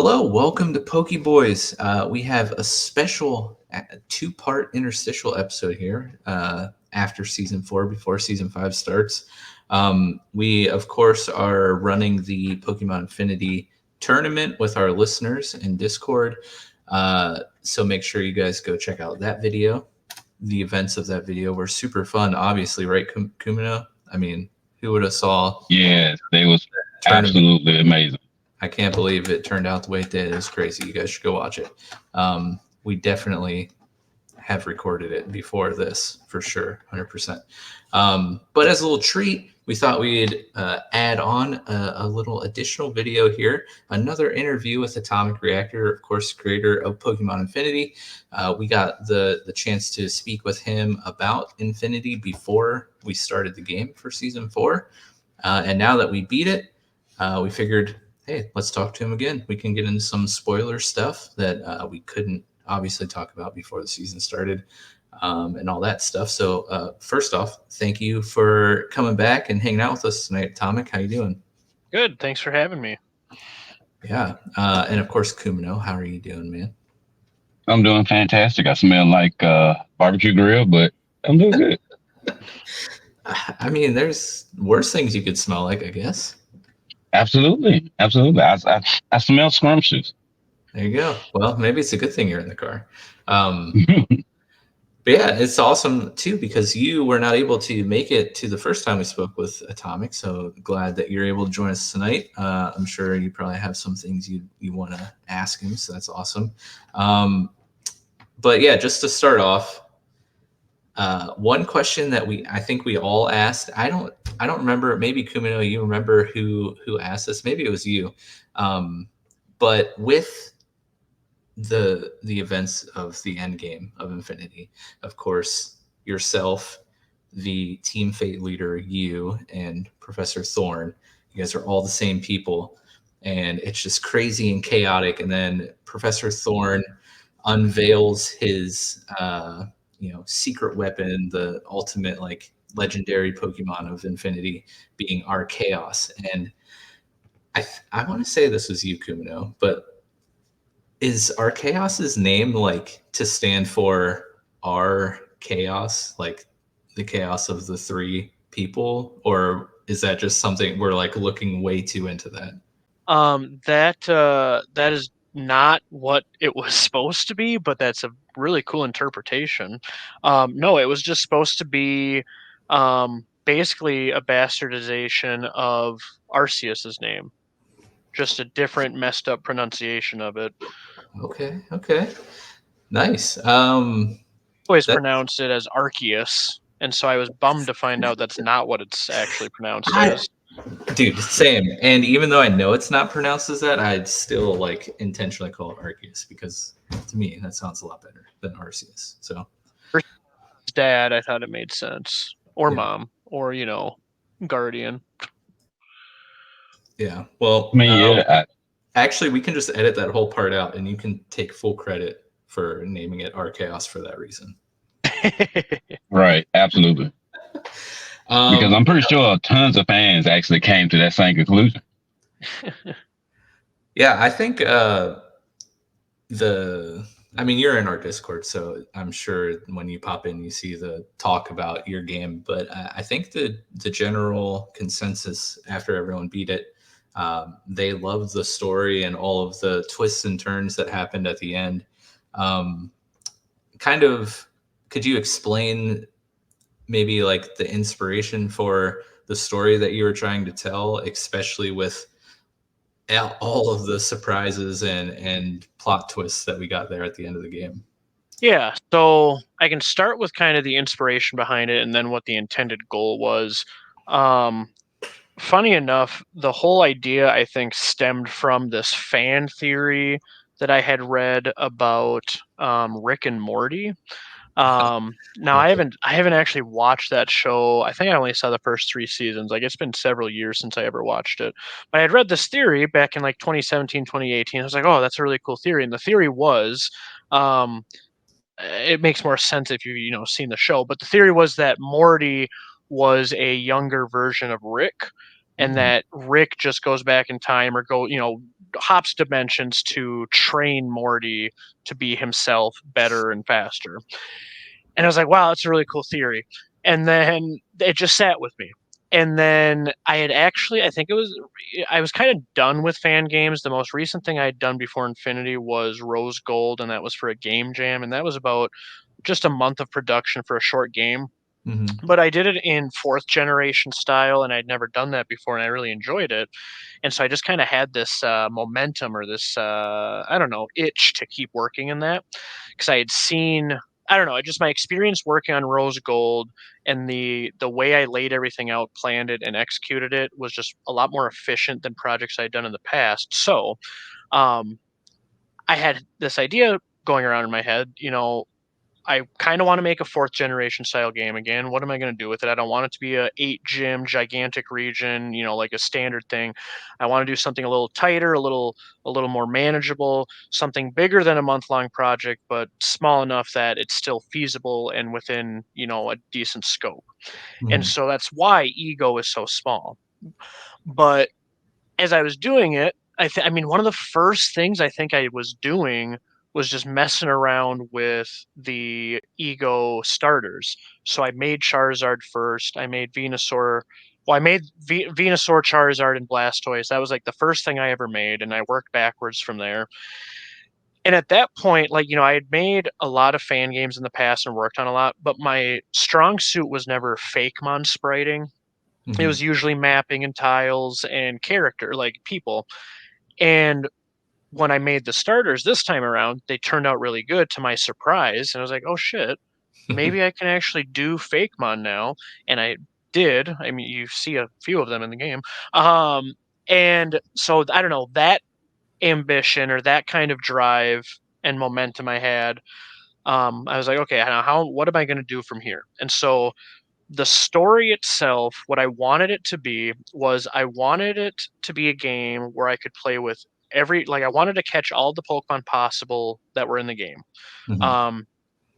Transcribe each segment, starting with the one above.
Hello, welcome to PokéBoys. We have a special two-part interstitial episode here after Season 4, before Season 5 starts. We, of course, are running the Pokémon Infinity tournament with our listeners in Discord. So make sure you guys go check out that video. The events of that video were super fun, obviously, right, Kumano? I mean, who would have saw Yes, they was tournament? absolutely amazing. I can't believe it turned out the way it did. It was crazy. You guys should go watch it. We definitely have recorded it before this for sure, 100%. But as a little treat, we thought we'd add on a little additional video here. Another interview with Atomic Reactor, of course, creator of Pokemon Infinity. We got the chance to speak with him about Infinity before we started the game for Season 4. And now that we beat it, we figured, hey, let's talk to him again. We can get into some spoiler stuff that we couldn't obviously talk about before the season started and all that stuff. So first off, thank you for coming back and hanging out with us tonight, Atomic. How you doing? Good. Thanks for having me. Yeah. And of course, Kumano, how are you doing, man? I'm doing fantastic. I smell like barbecue grill, but I'm doing good. I mean, there's worse things you could smell like, I guess. Absolutely. I smell scrumptious. There you go. Well, maybe it's a good thing you're in the car. But yeah, it's awesome too because you were not able to make it to the first time we spoke with Atomic. So glad that you're able to join us tonight. I'm sure you probably have some things you want to ask him, so that's awesome. But yeah, just to start off, one question that I think we all asked. I don't remember. Maybe Kumino, you remember who asked this? Maybe it was you. But with the events of the end game of Infinity, of course, yourself, the Team Fate leader, you, and Professor Thorn, you guys are all the same people, and it's just crazy and chaotic. And then Professor Thorn unveils his secret weapon, the ultimate legendary Pokemon of Infinity, being Archaeos. And I want to say this was you, Kumino, but is Archaeos's name to stand for our chaos, like the chaos of the three people, or is that just something we're looking way too into that? That is not what it was supposed to be, but that's a really cool interpretation. No, it was just supposed to be basically a bastardization of Arceus's name, just a different messed up pronunciation of it. Okay, nice. Always pronounced it as Arceus, and so I was bummed to find out that's not what it's actually pronounced as. Dude, same. And even though I know it's not pronounced as that, I'd still intentionally call it Arceus because to me that sounds a lot better than Arceus. So Dad, I thought it made sense. Or mom, or guardian. Yeah. Well, I mean, actually, we can just edit that whole part out, and you can take full credit for naming it Archaeos for that reason. Right. Absolutely. Because I'm pretty sure tons of fans actually came to that same conclusion. Yeah, I think you're in our Discord, so I'm sure when you pop in, you see the talk about your game. But I think the general consensus after everyone beat it, they loved the story and all of the twists and turns that happened at the end. Could you explain maybe the inspiration for the story that you were trying to tell, especially with all of the surprises and plot twists that we got there at the end of the game? Yeah, so I can start with kind of the inspiration behind it and then what the intended goal was. Funny enough, the whole idea, I think, stemmed from this fan theory that I had read about Rick and Morty. Now I haven't actually watched that show. I think I only saw the first 3 seasons. It's been several years since I ever watched it. But I had read this theory back in 2017, 2018. I was like, oh, that's a really cool theory. And the theory was, it makes more sense if you've seen the show. But the theory was that Morty was a younger version of Rick, and that Rick just goes back in time or hops dimensions to train Morty to be himself better and faster. And I was like, wow, that's a really cool theory. And then it just sat with me. And then I was kind of done with fan games. The most recent thing I had done before Infinity was Rose Gold, and that was for a game jam. And that was about just a month of production for a short game. Mm-hmm. But I did it in 4th generation style, and I'd never done that before, and I really enjoyed it. And so I just kind of had this momentum, or this I don't know, itch to keep working in that, because I had seen, I don't know, just my experience working on Rose Gold, and the way I laid everything out, planned it, and executed it was just a lot more efficient than projects I'd done in the past. So um, I had this idea going around in my head. I kind of want to make a 4th generation style game again. What am I going to do with it? I don't want it to be a 8 gym gigantic region, like a standard thing. I want to do something a little tighter, a little more manageable, something bigger than a month-long project, but small enough that it's still feasible and within, a decent scope. And Mm-hmm. so that's why Ego is so small. But as I was doing it, I mean, one of the first things I think I was doing was just messing around with the Ego starters. So I made Charizard first. I made Venusaur. Well, I made Venusaur, Charizard, and Blastoise. That was like the first thing I ever made, and I worked backwards from there. And at that point, I had made a lot of fan games in the past and worked on a lot, but my strong suit was never Fakemon spriting. It Mm-hmm. was usually mapping and tiles and character, like people. And when I made the starters this time around, they turned out really good to my surprise. And I was like, oh shit, maybe I can actually do Fakemon now. And I did. I mean, you see a few of them in the game. And so I don't know, that ambition or that kind of drive and momentum I had, I was like, okay, now what am I going to do from here? And so the story itself, what I wanted it to be was, I wanted it to be a game where I could play with I wanted to catch all the Pokemon possible that were in the game. Mm-hmm. Um,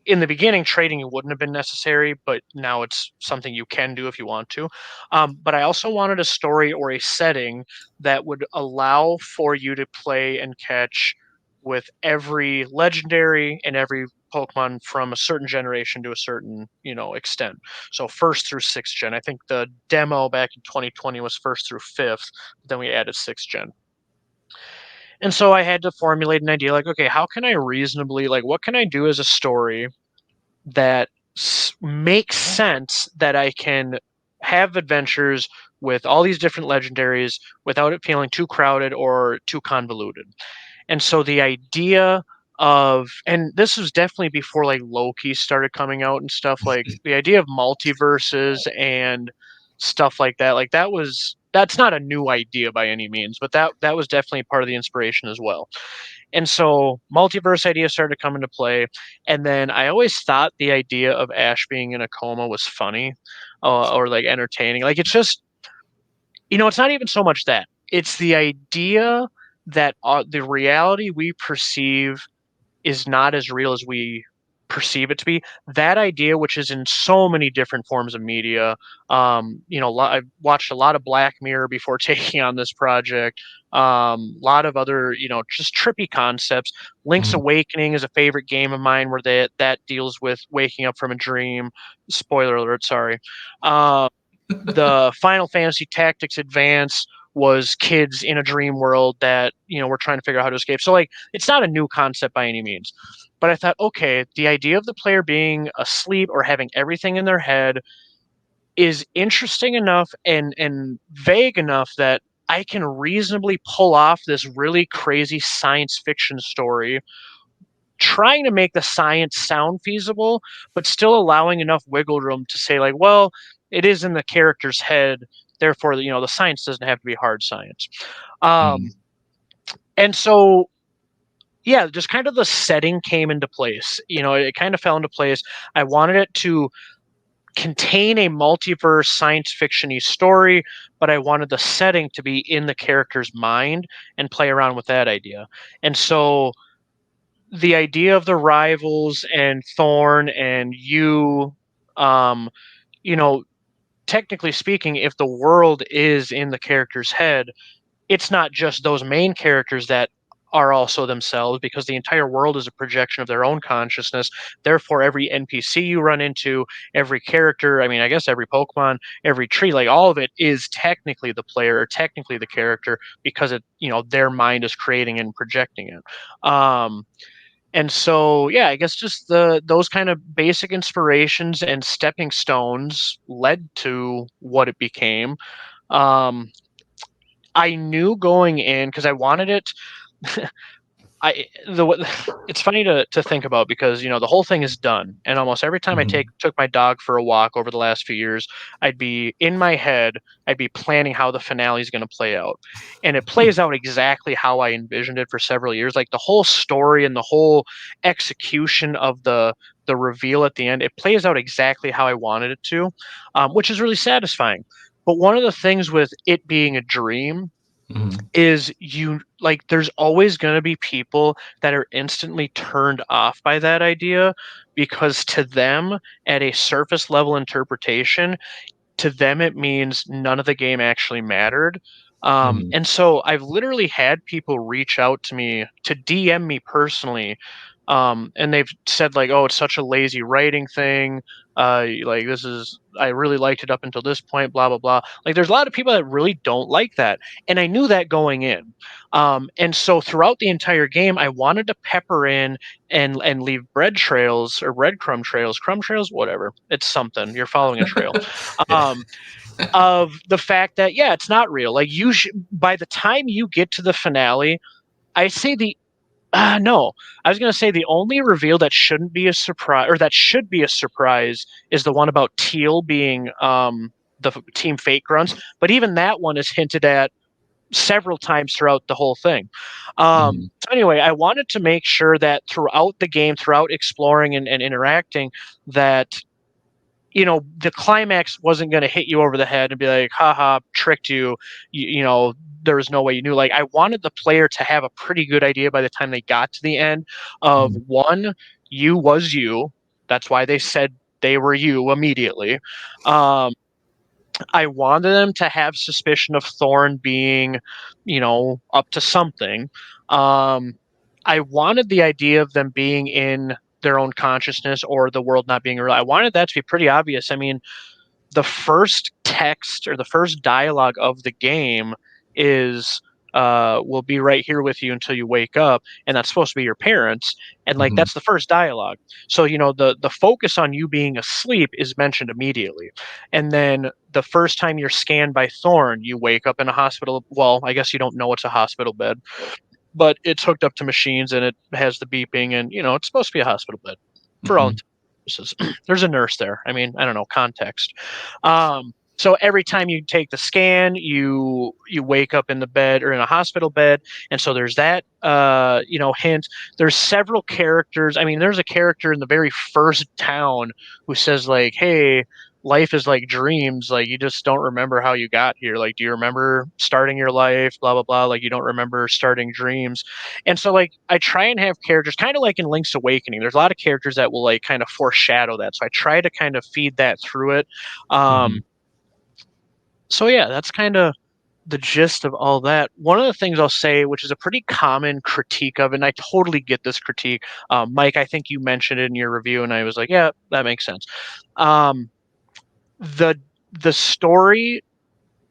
in the beginning, trading wouldn't have been necessary, but now it's something you can do if you want to. But I also wanted a story or a setting that would allow for you to play and catch with every legendary and every Pokemon from a certain generation to a certain, extent. So 1st through 6th gen. I think the demo back in 2020 was 1st through 5th, but then we added 6th gen. And so I had to formulate an idea like, okay, how can I reasonably, what can I do as a story that makes sense, that I can have adventures with all these different legendaries without it feeling too crowded or too convoluted. And so the idea and this was definitely before Loki started coming out and stuff, like the idea of multiverses and stuff like that, that's not a new idea by any means, but that was definitely part of the inspiration as well. And so multiverse ideas started to come into play. And then I always thought the idea of Ash being in a coma was funny, or entertaining. It's just, it's not even so much that. It's the idea that the reality we perceive is not as real as we perceive it to be. That idea, which is in so many different forms of media. I've watched a lot of Black Mirror before taking on this project. A lot of other, just trippy concepts. Link's Mm-hmm. Awakening is a favorite game of mine, where that deals with waking up from a dream. Spoiler alert, sorry. The Final Fantasy Tactics Advance was kids in a dream world that, we're trying to figure out how to escape. So it's not a new concept by any means. But I thought, okay, the idea of the player being asleep or having everything in their head is interesting enough and vague enough that I can reasonably pull off this really crazy science fiction story, trying to make the science sound feasible, but still allowing enough wiggle room to say, well, it is in the character's head, therefore, the science doesn't have to be hard science. Mm-hmm. And so, yeah, just kind of the setting came into place. It kind of fell into place. I wanted it to contain a multiverse science fiction-y story, but I wanted the setting to be in the character's mind and play around with that idea. And so the idea of the rivals and Thorn and you, um, you know, technically speaking, if the world is in the character's head, it's not just those main characters that are also themselves, because the entire world is a projection of their own consciousness. Therefore, every NPC you run into, every character, I mean, I guess every Pokemon, every tree, like all of it is technically the player or technically the character, because it, their mind is creating and projecting it. And so, yeah, I guess just those kind of basic inspirations and stepping stones led to what it became. I knew going in, because I wanted it. It's funny to think about, because the whole thing is done, and almost every time I took my dog for a walk over the last few years, I'd be in my head, I'd be planning how the finale is going to play out, and it plays out exactly how I envisioned it for several years. Like the whole story and the whole execution of the reveal at the end, it plays out exactly how I wanted it to, which is really satisfying. But one of the things with it being a dream is, there's always going to be people that are instantly turned off by that idea, because to them, at a surface level interpretation, to them it means none of the game actually mattered. And so I've literally had people reach out to me to DM me personally, and they've said like, "Oh, it's such a lazy writing thing. Like this is, I really liked it up until this point. Blah blah blah." Like there's a lot of people that really don't like that, and I knew that going in. And so throughout the entire game, I wanted to pepper in and leave bread trails or breadcrumb trails, crumb trails, whatever. It's something. You're following a trail. Um, of the fact that, yeah, it's not real. Like by the time you get to the finale, I say no, I was going to say the only reveal that shouldn't be a surprise, or that should be a surprise, is the one about Teal being the Team Fate Grunts. But even that one is hinted at several times throughout the whole thing. So anyway, I wanted to make sure that throughout the game, throughout exploring and interacting, that the climax wasn't going to hit you over the head and be like, haha, tricked you. There was no way you knew. Like, I wanted the player to have a pretty good idea by the time they got to the end of one, you was you. That's why they said they were you immediately. I wanted them to have suspicion of Thorn being, up to something. I wanted the idea of them being in their own consciousness, or the world not being real. I wanted that to be pretty obvious. I mean, the first text or the first dialogue of the game is, "We'll be right here with you until you wake up," and that's supposed to be your parents, and like that's the first dialogue. So the focus on you being asleep is mentioned immediately, and then the first time you're scanned by Thorn, you wake up in a hospital. Well, I guess you don't know it's a hospital bed, but it's hooked up to machines and it has the beeping, and it's supposed to be a hospital bed for all intents and purposes. There's a nurse there. I mean, I don't know, context. So every time you take the scan, you wake up in the bed or in a hospital bed, and so there's that hint. There's several characters. I mean, there's a character in the very first town who says like, "Hey, life is like dreams. Like you just don't remember how you got here. Like, do you remember starting your life? Blah blah blah. Like you don't remember starting dreams." And so like I try and have characters kind of like in Link's Awakening. There's a lot of characters that will like kind of foreshadow that. So I try to kind of feed that through it. So yeah, that's kind of the gist of all that. One of the things I'll say, which is a pretty common critique of it, and I totally get this critique, Mike, I think you mentioned it in your review, and I was like, yeah, that makes sense. The story,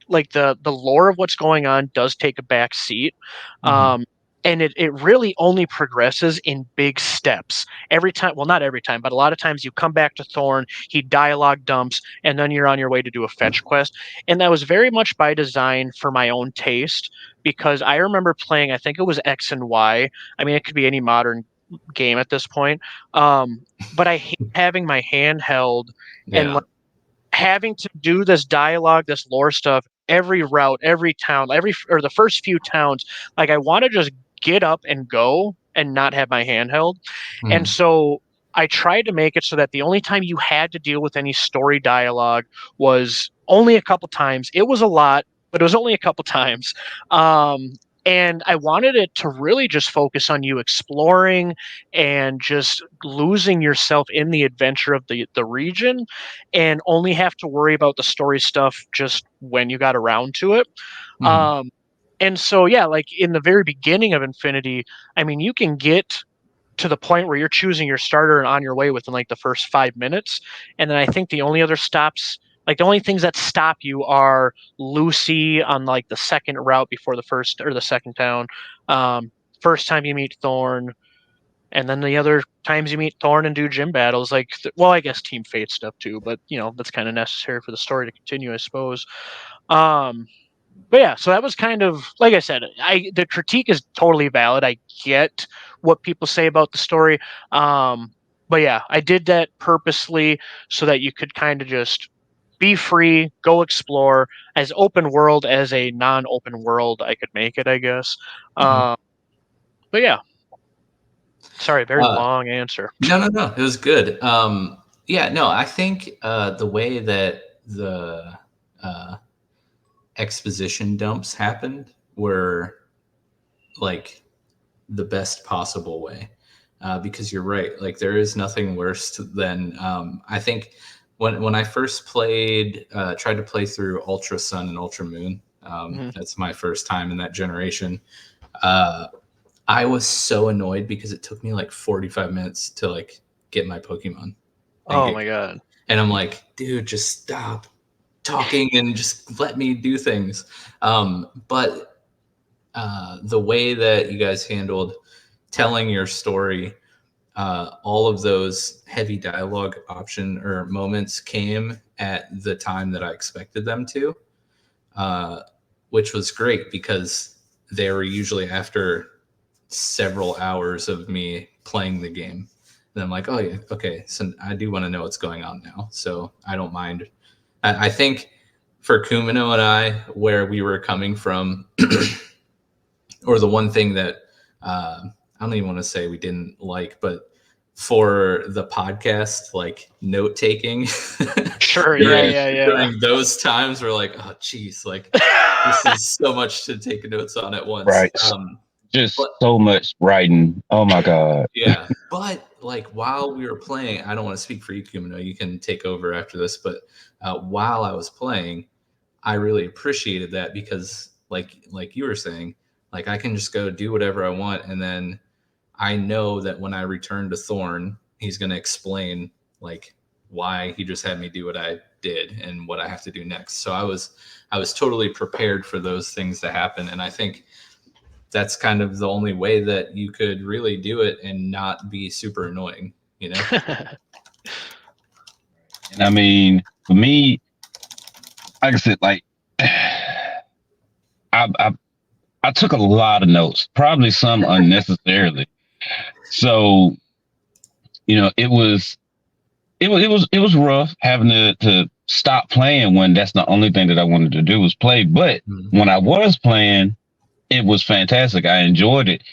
like the lore of what's going on, does take a back seat. And it really only progresses in big steps every time. Well, not every time, but a lot of times you come back to Thorn, he dialogue dumps, and then you're on your way to do a fetch quest. And that was very much by design for my own taste, because I remember playing, I think it was X and Y. I mean, it could be any modern game at this point. But I hate having my hand held and like, having to do this dialogue, this lore stuff, every route, every town, or the first few towns. Like I want to just get up and go and not have my hand held. And so I tried to make it so that the only time you had to deal with any story dialogue was only a couple times. It was a lot, but it was only a couple times. And I wanted it to really just focus on you exploring and just losing yourself in the adventure of the region, and only have to worry about the story stuff just when you got around to it. And so, yeah, like in the very beginning of Infinity, I mean, you can get to the point where you're choosing your starter and on your way within like the first 5 minutes. And then I think the only other stops, like the only things that stop you are Lucy on like the second route before the first or the second town. First time you meet Thorn, and then the other times you meet Thorn and do gym battles, like, well, I guess Team Fate stuff too, but you know, that's kind of necessary for the story to continue, I suppose. But yeah, so that was kind of like I said. The critique is totally valid. I get what people say about the story, but yeah, I did that purposely so that you could kind of just be free, go explore, as open world as a non-open world I could make it, I guess. But yeah, sorry, very long answer. No, it was good. Yeah, no, I think the way that the exposition dumps happened were like the best possible way, because you're right. Like there is nothing worse than I think when I first played, tried to play through Ultra Sun and Ultra Moon. That's my first time in that generation. I was so annoyed because it took me like 45 minutes to like get my Pokemon. Oh my god. And I'm like, dude, just stop talking and just let me do things. But the way that you guys handled telling your story, all of those heavy dialogue option or moments came at the time that I expected them to, which was great because they were usually after several hours of me playing the game. And I'm like, oh yeah, okay, so I do want to know what's going on now, so I don't mind. I think for Kumano and I, where we were coming from, or the one thing that I don't even want to say we didn't like, but for the podcast, like note taking, Sure, during those times, we're like, oh geez, like this is so much to take notes on at once. Right. Just so much writing. Oh my god. Yeah, but like while we were playing, I don't want to speak for you, Kumano. You can take over after this, but while I was playing, I really appreciated that because, like you were saying, like I can just go do whatever I want, and then I know that when I return to Thorn, he's going to explain like why he just had me do what I did and what I have to do next. So I was totally prepared for those things to happen, and I think that's kind of the only way that you could really do it and not be super annoying, you know? And I mean, for me, like I said, like I took a lot of notes, probably some unnecessarily. So, you know, it was rough having to stop playing when that's the only thing that I wanted to do was play. But when I was playing, it was fantastic. I enjoyed it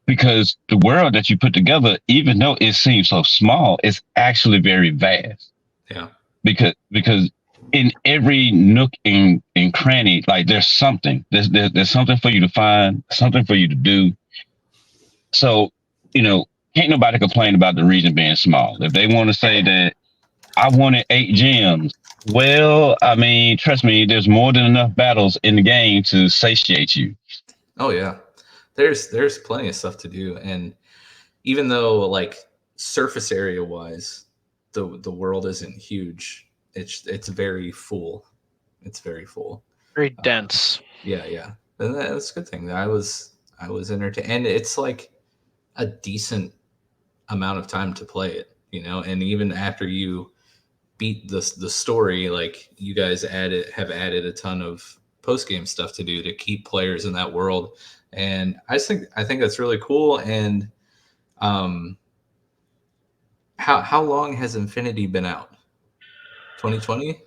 because the world that you put together, even though it seems so small, is actually very vast. Yeah. Because in every nook and cranny, like there's something. There's something for you to find, something for you to do. So, you know, can't nobody complain about the region being small. If they want to say that I wanted 8 gems, well, I mean, trust me, there's more than enough battles in the game to satiate you. Oh yeah. There's plenty of stuff to do. And even though like surface area wise, the world isn't huge, it's very full. It's very full. Very dense. Yeah. And that's a good thing. I was entertained. And it's like a decent amount of time to play it, you know, and even after you beat the story, like you guys have added a ton of post game stuff to do to keep players in that world, and I think that's really cool. And how long has Infinity been out? 2020.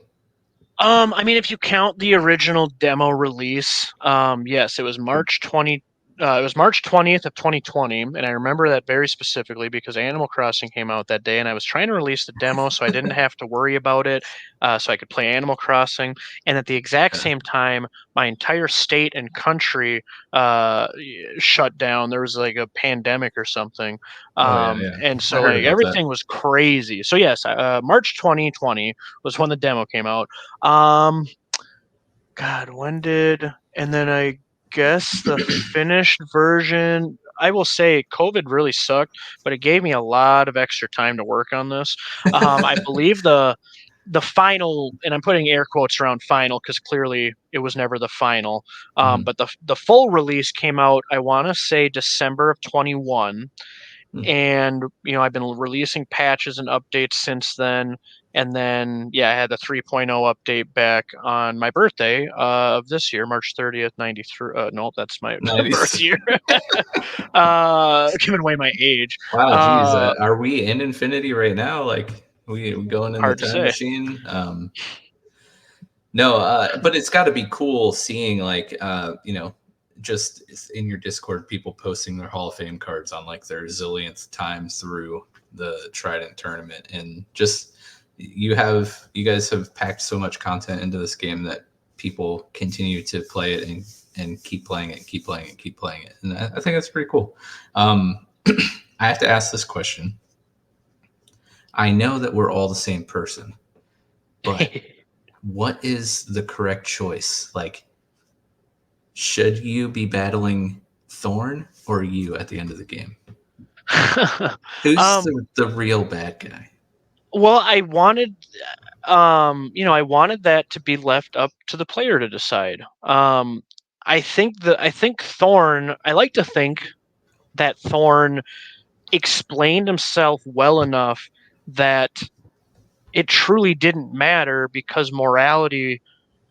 I mean, if you count the original demo release, yes, it was March 20. It was March 20th of 2020, and I remember that very specifically because Animal Crossing came out that day, and I was trying to release the demo so I didn't have to worry about it, so I could play Animal Crossing. And at the exact same time, my entire state and country shut down. There was like a pandemic or something, and so like everything was crazy. So yes, March 2020 was when the demo came out. God, when did? And then I guess the finished version, I will say COVID really sucked, but it gave me a lot of extra time to work on this. I believe the final, and I'm putting air quotes around final because clearly it was never the final. But the full release came out, I want to say December of 21. And I've been releasing patches and updates since then. And then I had the 3.0 update back on my birthday of this year, March 30th, 93. No, that's my birth year. Giving away my age. Wow, geez, are we in Infinity right now? Like we going in the Hard to time say. machine? No, but it's got to be cool seeing like just in your Discord people posting their Hall of Fame cards on like their zillionth time through the Trident tournament, and just you guys have packed so much content into this game that people continue to play it and keep playing it, keep playing it, keep playing it, and I think that's pretty cool. I have to ask this question. I know that we're all the same person, but what is the correct choice? Like, should you be battling Thorn or you at the end of the game? Who's the real bad guy? Well, I wanted I wanted that to be left up to the player to decide. I think Thorn, I like to think that Thorn explained himself well enough that it truly didn't matter because morality,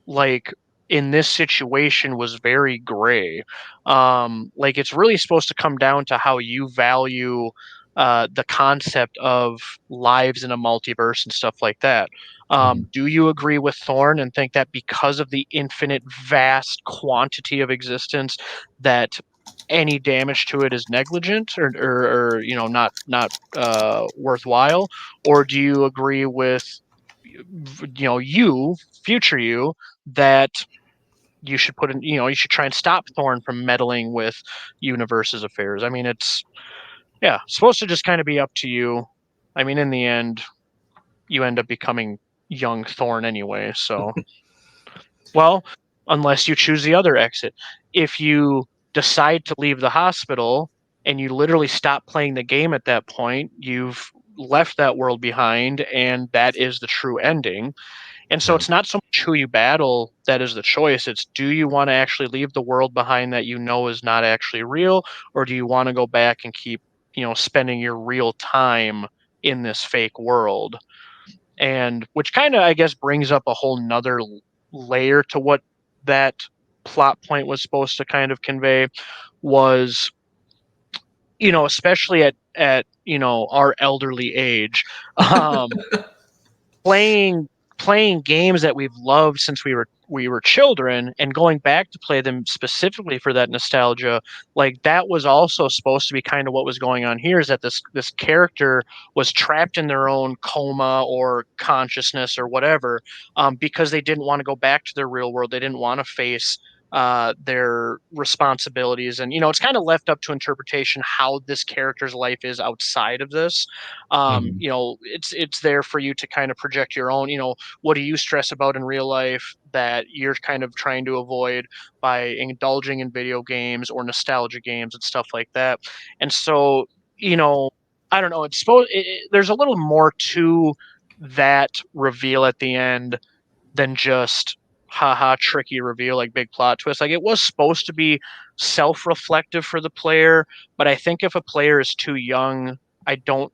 like in this situation, was very gray. Like it's really supposed to come down to how you value the concept of lives in a multiverse and stuff like that. Do you agree with Thorn and think that because of the infinite vast quantity of existence that any damage to it is negligent or not worthwhile? Or do you agree with future you, that you should you should try and stop Thorn from meddling with universe's affairs? I mean, it's supposed to just kind of be up to you. I mean, in the end, you end up becoming young Thorn anyway, so well, unless you choose the other exit. If you decide to leave the hospital and you literally stop playing the game at that point, you've left that world behind, and that is the true ending. And so it's not so much who you battle that is the choice. It's, do you want to actually leave the world behind that you know is not actually real, or do you want to go back and keep, spending your real time in this fake world? And which kind of, I guess, brings up a whole nother layer to what that plot point was supposed to kind of convey was, especially at our elderly age, playing games that we've loved since we were children and going back to play them specifically for that nostalgia. Like that was also supposed to be kind of what was going on here, is that this character was trapped in their own coma or consciousness or whatever, because they didn't want to go back to their real world. They didn't want to face their responsibilities, and it's kind of left up to interpretation how this character's life is outside of this. It's there for you to kind of project your own, what do you stress about in real life that you're kind of trying to avoid by indulging in video games or nostalgia games and stuff like that. And so, I don't know, there's a little more to that reveal at the end than just haha tricky reveal, like big plot twist. Like it was supposed to be self-reflective for the player, but I think if a player is too young, I don't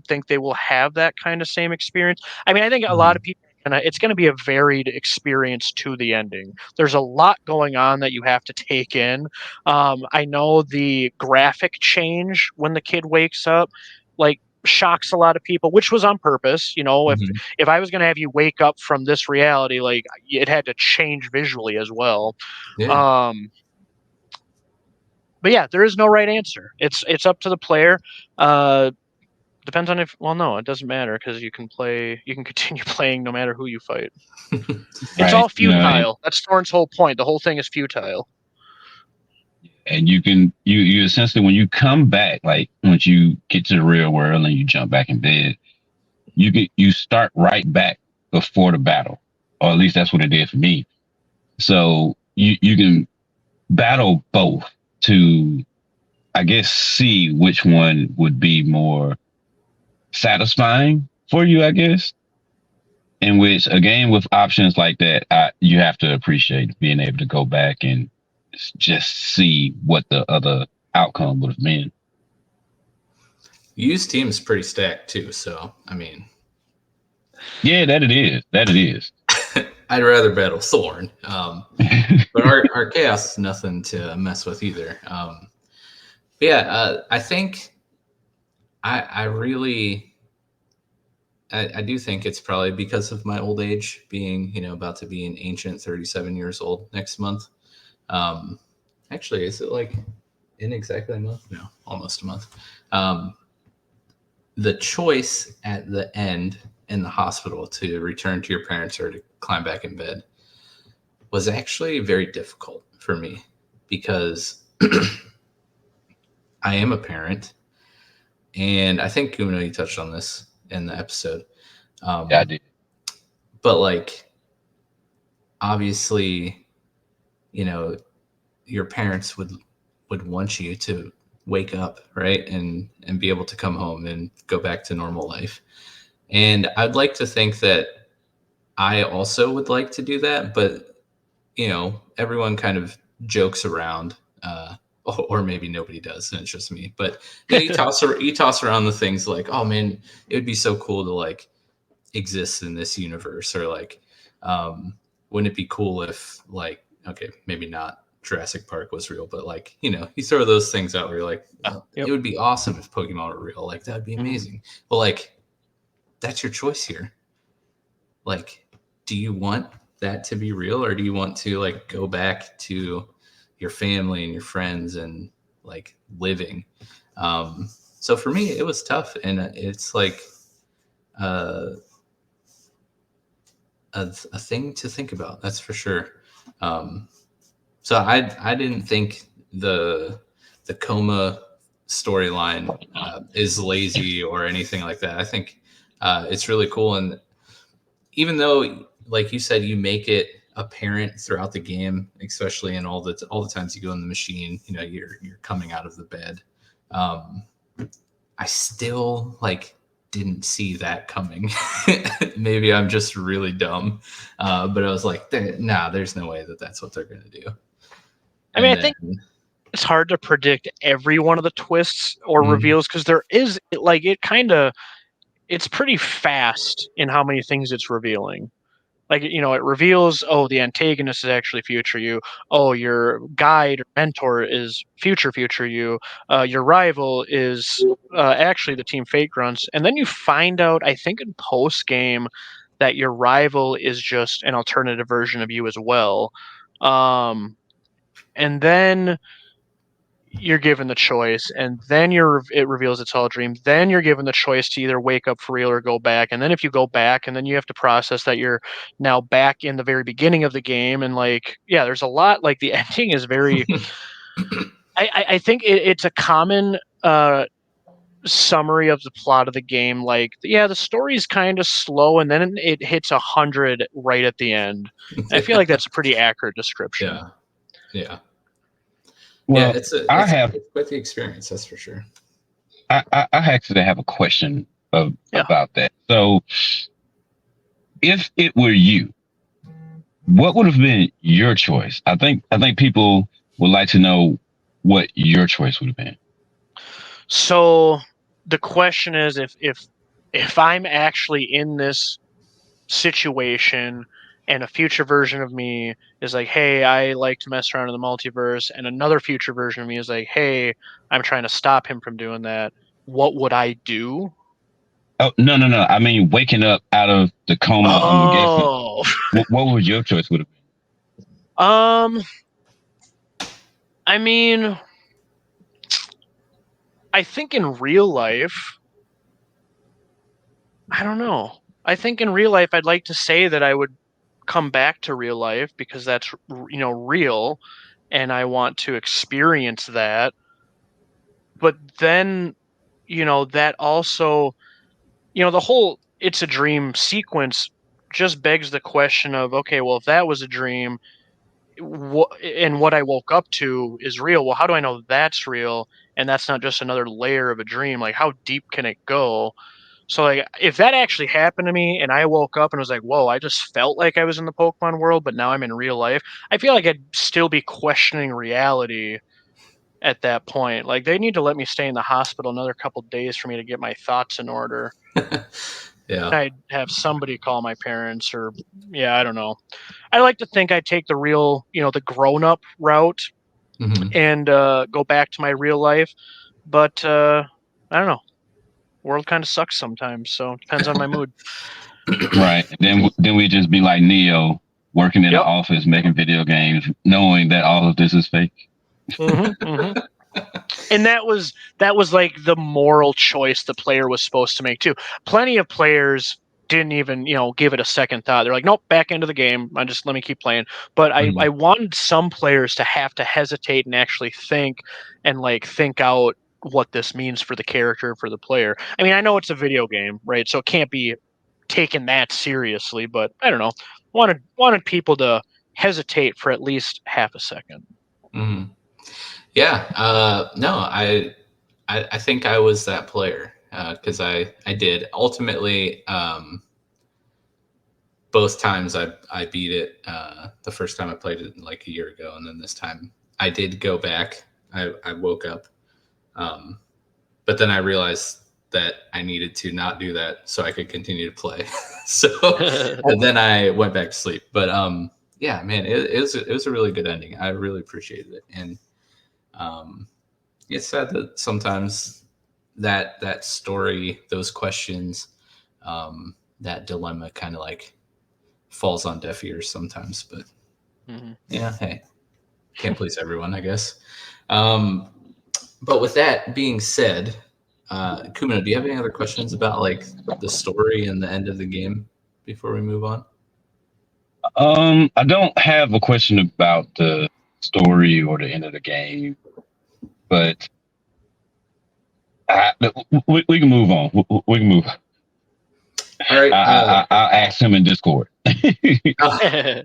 think they will have that kind of same experience. I mean, I think a lot of people, it's going to be a varied experience to the ending. There's a lot going on that you have to take in. I know the graphic change when the kid wakes up, like, shocks a lot of people, which was on purpose. If I was going to have you wake up from this reality, like, it had to change visually as well. Yeah. But yeah, there is no right answer. It's up to the player. Depends on no, it doesn't matter, because you can continue playing no matter who you fight. It's all futile. That's Thorn's whole point. The whole thing is futile. And you essentially, when you come back, like once you get to the real world and you jump back in bed, you start right back before the battle, or at least that's what it did for me. So you can battle both to, I guess, see which one would be more satisfying for you, I guess. In which a game with options like that, you have to appreciate being able to go back and just see what the other outcome would have been. Used team is pretty stacked too, so I mean, yeah, that it is. That it is. I'd rather battle Thorn, but our chaos is nothing to mess with either. I think I really I do think it's probably because of my old age, being about to be an ancient 37 years old next month. Actually, is it like in exactly a month? No, almost a month. The choice at the end in the hospital to return to your parents or to climb back in bed was actually very difficult for me because I am a parent, and I think Kumano, you touched on this in the episode. Yeah, I did. But like, obviously, your parents would want you to wake up, right, and be able to come home and go back to normal life. And I'd like to think that I also would like to do that, but everyone kind of jokes around, or maybe nobody does, and it's just me. But you toss around the things like, oh man, it would be so cool to like exist in this universe, or like, wouldn't it be cool if like, okay, maybe not Jurassic Park was real, but like, you throw those things out where you're like, Yep. it would be awesome if Pokemon were real. Like, that'd be amazing. But like, that's your choice here. Like, do you want that to be real, or do you want to like go back to your family and your friends and like living? So for me, it was tough, and it's like a thing to think about. That's for sure. So I didn't think the coma storyline is lazy or anything like that. I think it's really cool, and even though, like you said, you make it apparent throughout the game, especially in all the times you go in the machine, you're coming out of the bed. I still like didn't see that coming. Maybe I'm just really dumb, but I was like, nah, there's no way that that's what they're gonna do. I mean, I think it's hard to predict every one of the twists or reveals, because there is like it's pretty fast in how many things it's revealing. Like, it reveals, oh, the antagonist is actually future you. Oh, your guide or mentor is future you. Your rival is actually the Team Fate Grunts. And then you find out, I think in post game, that your rival is just an alternative version of you as well. And then you're given the choice, and then it reveals it's all a dream. Then you're given the choice to either wake up for real or go back. And then if you go back, and then you have to process that you're now back in the very beginning of the game. And like, yeah, there's a lot. Like, the ending is very. I think it's a common summary of the plot of the game. Like, yeah, the story's kind of slow, and then it hits 100 right at the end. And I feel like that's a pretty accurate description. Yeah. Well, yeah, it's quite the experience, that's for sure. I actually have a question about that. So, if it were you, what would have been your choice? I think people would like to know what your choice would have been. So the question is, if I'm actually in this situation and a future version of me is like, hey, I like to mess around in the multiverse, and another future version of me is like, hey, I'm trying to stop him from doing that, what would I do? Oh, no. I mean, waking up out of the coma, I'm guessing. What would your choice would have been? I mean, I think in real life, I don't know. I think in real life, I'd like to say that I would come back to real life, because that's real, and I want to experience that. But then, that also, the whole "it's a dream" sequence just begs the question of, okay, well, if that was a dream, and what I woke up to is real. Well, how do I know that's real and that's not just another layer of a dream? Like, how deep can it go? So, like, if that actually happened to me and I woke up and was like, whoa, I just felt like I was in the Pokemon world, but now I'm in real life, I feel like I'd still be questioning reality at that point. Like, they need to let me stay in the hospital another couple days for me to get my thoughts in order. Yeah. I'd have somebody call my parents, or yeah, I don't know. I like to think I'd take the real, the grown-up route Mhm. and go back to my real life. But I don't know. World kind of sucks sometimes, so it depends on my mood. Right. Then we just be like Neo, working in an Yep. office, making video games, knowing that all of this is fake. And that was like the moral choice the player was supposed to make too. Plenty of players didn't even give it a second thought. They're like, nope, back into the game. Let me keep playing. But I wanted some players to have to hesitate and actually think and like think out what this means for the character, for the player. I mean, I know it's a video game, right? So it can't be taken that seriously, but I don't know. Wanted people to hesitate for at least half a second. Mhm. Yeah. No, I think I was that player because I did ultimately. Both times I beat it. The first time I played it like a year ago, and then this time I did go back. I woke up, but then I realized that I needed to not do that so I could continue to play. So and then I went back to sleep. But yeah, man, it was a really good ending. I really appreciated it, and it's sad that sometimes that story, those questions, that dilemma, kind of like falls on deaf ears sometimes. But yeah, hey, can't please everyone, I guess. But with that being said, Kumino, do you have any other questions about like the story and the end of the game before we move on? I don't have a question about the story or the end of the game, but we can move on. We can move. All right. I'll ask him in Discord. Okay.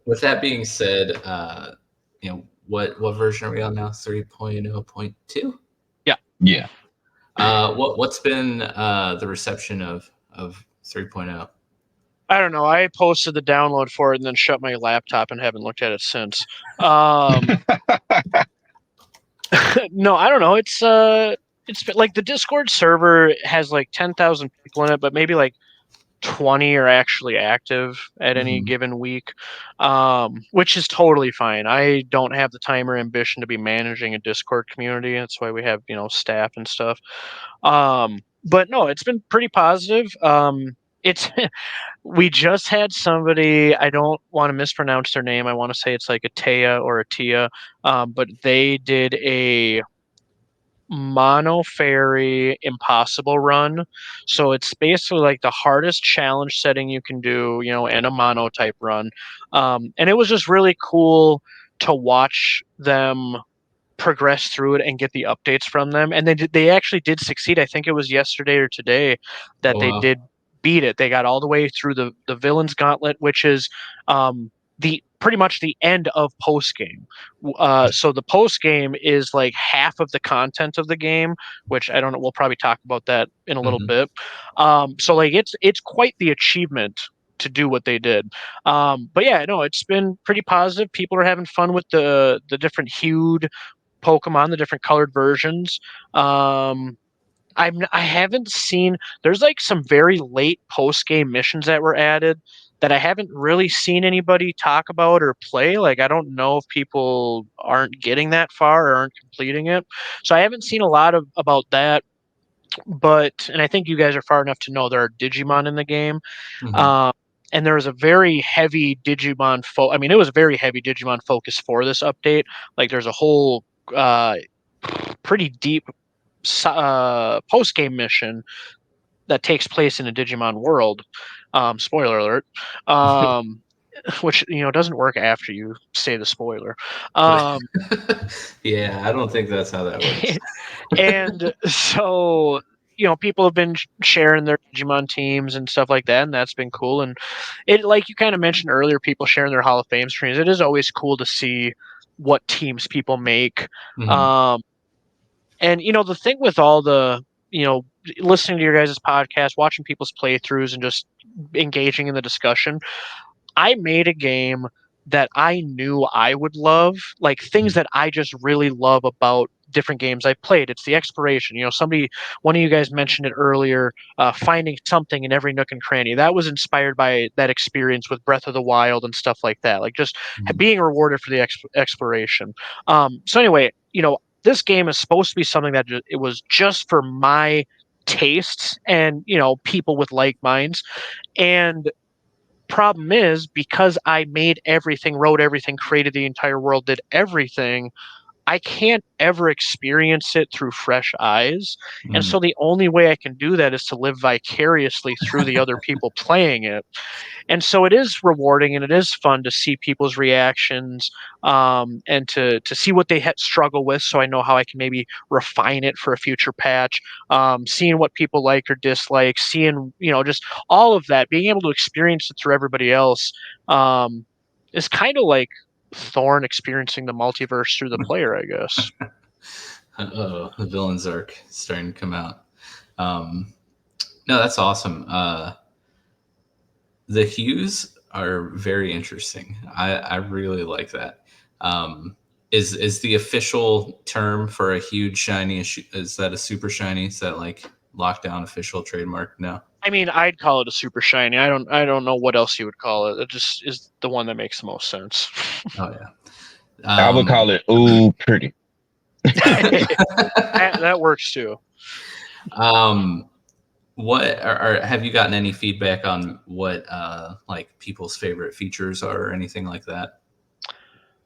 With that being said, what version are we on now? 3.0.2? Yeah. What's been the reception of 3.0? I don't know. I posted the download for it and then shut my laptop and haven't looked at it since. No, I don't know. It's like the Discord server has like 10,000 people in it, but maybe like 20 are actually active at any given week, which is totally fine. I don't have the time or ambition to be managing a Discord community. That's why we have staff and stuff. But no, it's been pretty positive. It's we just had somebody, I don't want to mispronounce their name. I want to say it's like a Taya or a Tia, but they did a mono fairy impossible run. So it's basically like the hardest challenge setting you can do, and a mono type run. And it was just really cool to watch them progress through it and get the updates from them. And they actually did succeed. I think it was yesterday or today that Oh, they wow. did beat it. They got all the way through the villain's gauntlet, which is the pretty much the end of post game. So the post game is like half of the content of the game, which I don't know. We'll probably talk about that in a little bit. So like it's quite the achievement to do what they did. But yeah, no, it's been pretty positive. People are having fun with the different hued Pokemon, the different colored versions. I haven't seen. There's like some very late post game missions that were added that I haven't really seen anybody talk about or play. Like I don't know if people aren't getting that far or aren't completing it. So I haven't seen a lot of about that. But and I think you guys are far enough to know there are Digimon in the game. And there was a very heavy Digimon I mean, it was a very heavy Digimon focus for this update. Like there's a whole pretty deep post game mission that takes place in a Digimon world. Spoiler alert. Which doesn't work after you say the spoiler. Yeah, I don't think that's how that works. And so people have been sharing their Digimon teams and stuff like that, and that's been cool. And it, like you kind of mentioned earlier, people sharing their Hall of Fame streams. It is always cool to see what teams people make. Mhm. And the thing with all the listening to your guys' podcast, watching people's playthroughs, and just engaging in the discussion, I made a game that I knew I would love, like things Mhm. that I just really love about different games I've played. It's the exploration. One of you guys mentioned it earlier, finding something in every nook and cranny. That was inspired by that experience with Breath of the Wild and stuff like that. Like just Mhm. being rewarded for the exploration. So anyway, this game is supposed to be something that it was just for my tastes and people with like minds. And problem is, because I made everything, wrote everything, created the entire world, did everything, I can't ever experience it through fresh eyes. And Mhm. so the only way I can do that is to live vicariously through the other people playing it. And so it is rewarding and it is fun to see people's reactions, and to see what they struggle with, so I know how I can maybe refine it for a future patch. Seeing what people like or dislike, seeing just all of that, being able to experience it through everybody else, is kind of like Thorn experiencing the multiverse through the player, I guess. Uh-oh, the villain's arc starting to come out. Um, no, that's awesome. The hues are very interesting. I really like that. Um, is the official term for a huge shiny? Is that a super shiny? Is that like lockdown official trademark? No. I mean, I'd call it a super shiny. I don't know what else you would call it. It just is the one that makes the most sense. Oh yeah. I would call it ooh pretty. That works too. um, what have you gotten any feedback on what like people's favorite features are or anything like that?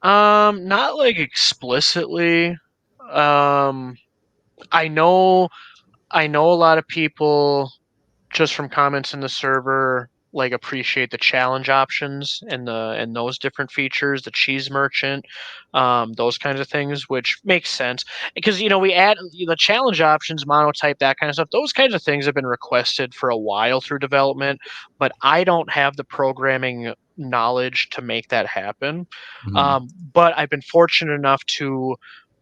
Not like explicitly. Um, I know, I know a lot of people just from comments in the server like appreciate the challenge options and those different features, the cheese merchant, those kinds of things, which makes sense because we add the challenge options, monotype, that kind of stuff. Those kinds of things have been requested for a while through development, but I don't have the programming knowledge to make that happen. Mhm. But I've been fortunate enough to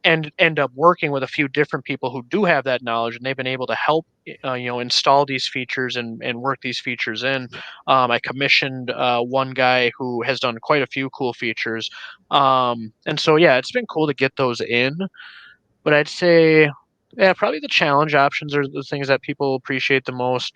end up working with a few different people who do have that knowledge, and they've been able to help install these features and work these features in. I commissioned one guy who has done quite a few cool features, and so yeah, it's been cool to get those in. But I'd say, yeah, probably the challenge options are the things that people appreciate the most.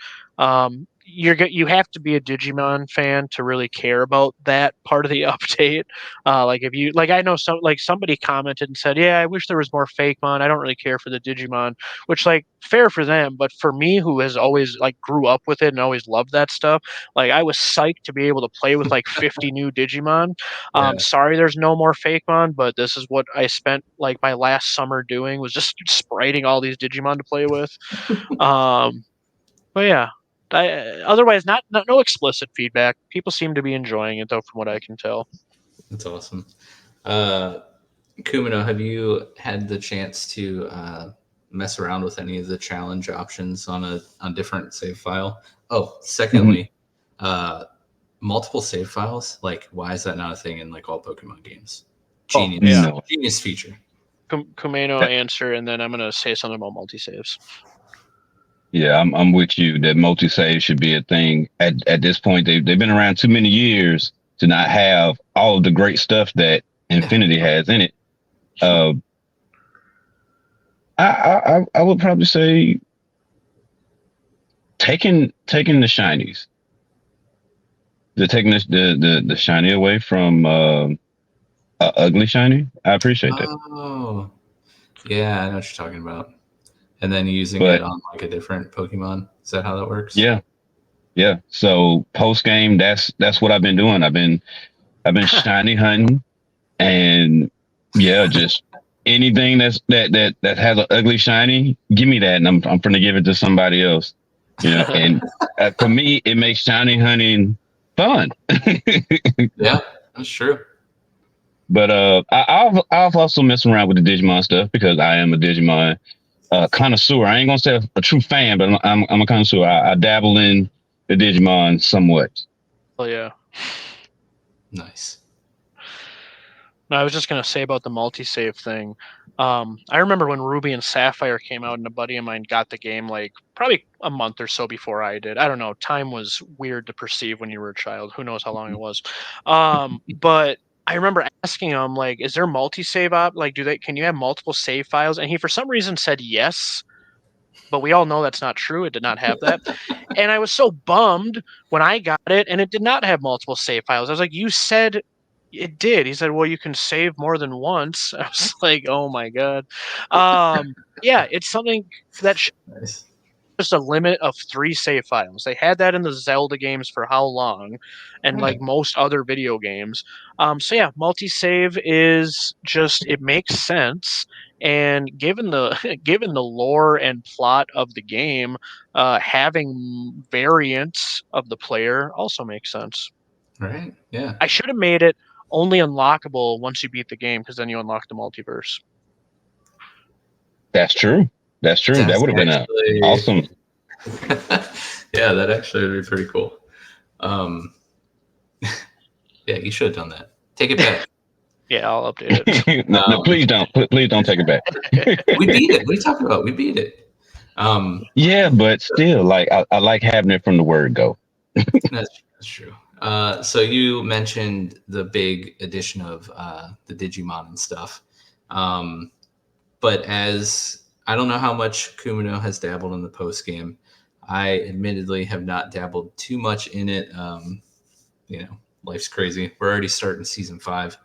You have to be a Digimon fan to really care about that part of the update. Like if you like, I know somebody commented and said, "Yeah, I wish there was more Fakemon. I don't really care for the Digimon," which like fair for them, but for me, who has always like grew up with it and always loved that stuff, like I was psyched to be able to play with like 50 new Digimon. Yeah. Sorry, there's no more Fakemon, but this is what I spent like my last summer doing, was just spriting all these Digimon to play with. Um, but yeah, otherwise, no explicit feedback. People seem to be enjoying it though, from what I can tell. That's awesome. Uh, Kumino, have you had the chance to mess around with any of the challenge options on different save file? Oh, Mhm. secondly, uh, multiple save files. Like, why is that not a thing in like all Pokemon games? Oh Genius, yeah, No, genius feature. Kumano that, answer, and then I'm gonna say something about multi saves. yeah, I'm with you. That multi save should be a thing. At this point, they've been around too many years to not have all of the great stuff that Yeah. Infinity has in it. Uh, I would probably say taking the shinies, taking the shiny away from a ugly shiny. I appreciate that, Oh, yeah, I know what you're talking about. And then using it but on like a different Pokemon. Is that how that works? yeah, yeah. So post game, that's what I've been doing. I've been shiny hunting, and yeah, just anything that has an ugly shiny, give me that, and I'm gonna give it to somebody else. And for me, it makes shiny hunting fun. Yeah, that's true. But I've also messed around with the Digimon stuff because I am a Digimon connoisseur. I ain't gonna say a true fan, but I'm a connoisseur. I dabble in the Digimon somewhat. Oh yeah. Nice. No, I was just gonna say about the multi-save thing. I remember when Ruby and Sapphire came out, and a buddy of mine got the game like probably a month or so before I did. I don't know. Time was weird to perceive when you were a child. Who knows how long it was? But I remember asking him like, "Is there multi-save op? Like, can you have multiple save files?" And he for some reason said yes. But we all know that's not true. It did not have that. And I was so bummed when I got it and it did not have multiple save files. I was like, you said it did. He said, well, you can save more than once. I was like, oh my God. Yeah, it's something that Nice. just a limit of 3 save files. They had that in the Zelda games for how long, and like Right. most other video games. So yeah, multi-save is just it makes sense, and given the given the lore and plot of the game, having variants of the player also makes sense. Right. Yeah. I should have made it only unlockable once you beat the game, because then you unlock the multiverse. That's true. That's true. That That's would have been a actually awesome. yeah, that actually would be pretty cool. Um, yeah, you should have done that. Take it back. Yeah, I'll update it. No, please don't. Please don't take it back. We beat it. What are you talking about? We beat it. Yeah, but still, like I like having it from the word go. That's true. So you mentioned the big addition of the Digimon and stuff. But as I don't know how much Kumino has dabbled in the post game, I admittedly have not dabbled too much in it. You know, life's crazy. We're already starting season 5.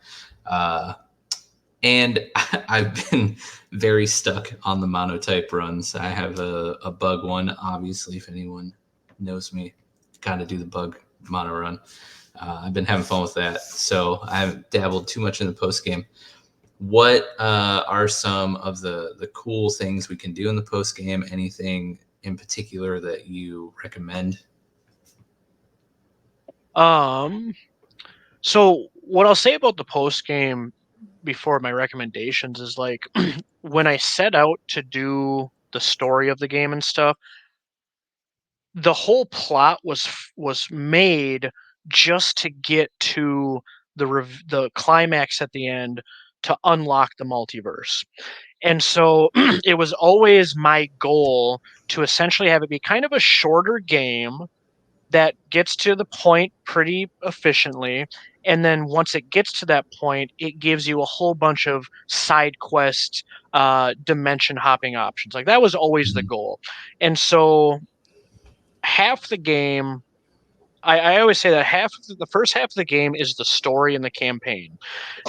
And I've been very stuck on the monotype runs. I have a bug one, obviously, if anyone knows me, got to do the bug mono run. I've been having fun with that. So I haven't dabbled too much in the post game. What are some of the cool things we can do in the post game? Anything in particular that you recommend? So what I'll say about the post game before my recommendations is like when I set out to do the story of the game and stuff, the whole plot was made just to get to the climax at the end to unlock the multiverse. And so it was always my goal to essentially have it be kind of a shorter game that gets to the point pretty efficiently. And then once it gets to that point, it gives you a whole bunch of side quest, dimension hopping options. Like that was always the goal. And so half the game, I always say that the first half of the game is the story and the campaign.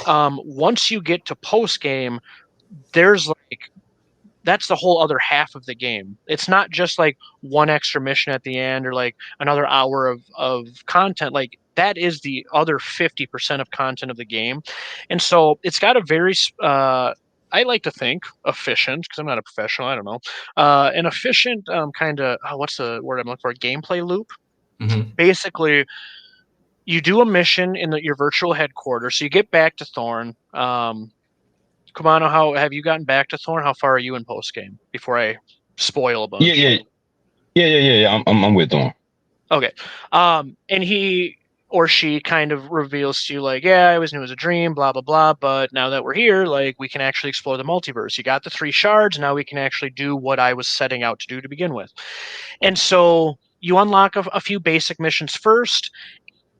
Once you get to post game, there's like that's the whole other half of the game. It's not just like one extra mission at the end or like another hour of content. Like that is the other 50% of content of the game. And so it's got a very I like to think efficient, because I'm not a professional. I don't know. An efficient kind of what's the word I'm looking for? Gameplay loop. Mm-hmm. Basically, you do a mission in your virtual headquarters. So you get back to Thorn. Kumano, how have you gotten back to Thorn? How far are you in post game? Before I spoil a Yeah, bunch. yeah. I'm with them. Okay. And he or she kind of reveals to you like, yeah, I always knew it was a dream, blah blah blah. But now that we're here, like we can actually explore the multiverse. You got the 3 shards. Now we can actually do what I was setting out to do to begin with. And so you unlock a few basic missions first.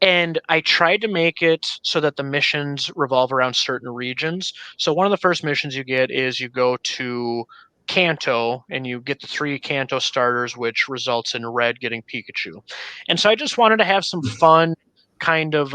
And I tried to make it so that the missions revolve around certain regions. So one of the first missions you get is you go to Kanto and you get the 3 Kanto starters, which results in Red getting Pikachu. And so I just wanted to have some fun kind of